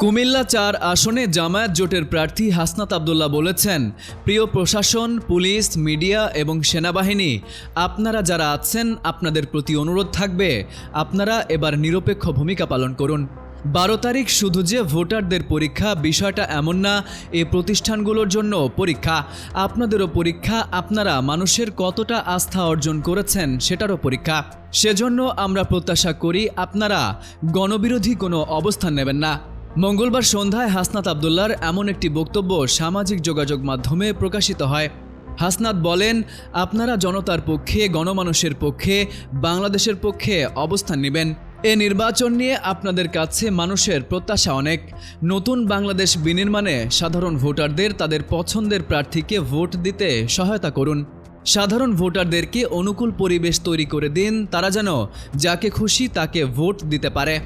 কুমিল্লা-৪ আসনে জামায়াত জোটের প্রার্থী হাসনাত আব্দুল্লাহ বলেছেন, প্রিয় প্রশাসন, পুলিশ, মিডিয়া এবং সেনাবাহিনী, আপনারা যারা আছেন আপনাদের প্রতি অনুরোধ থাকবে আপনারা এবার নিরপেক্ষ ভূমিকা পালন করুন। 12 তারিখ শুধু যে ভোটারদের পরীক্ষা বিষয়টা এমন না, এই প্রতিষ্ঠানগুলোর জন্য পরীক্ষা, আপনাদেরও পরীক্ষা, আপনারা মানুষের কতটা আস্থা অর্জন করেছেন সেটারও পরীক্ষা। সেজন্য আমরা প্রত্যাশা করি আপনারা গণবিরোধী কোনো অবস্থান নেবেন না। মঙ্গলবার সন্ধ্যায় হাসনাত আব্দুল্লাহর এমন একটি বক্তব্য সামাজিক যোগাযোগ মাধ্যমে প্রকাশিত হয়। হাসনাত বলেন, আপনারা জনতার পক্ষে, গণমানুষের পক্ষে, বাংলাদেশের পক্ষে অবস্থান নেবেন। এ নির্বাচন নিয়ে আপনাদের কাছে মানুষের প্রত্যাশা অনেক। নতুন বাংলাদেশ বিনির্মাণে সাধারণ ভোটারদের তাদের পছন্দের প্রার্থীকে ভোট দিতে সহায়তা করুন। সাধারণ ভোটারদেরকে অনুকূল পরিবেশ তৈরি করে দিন, তারা যেন যাকে খুশি তাকে ভোট দিতে পারে।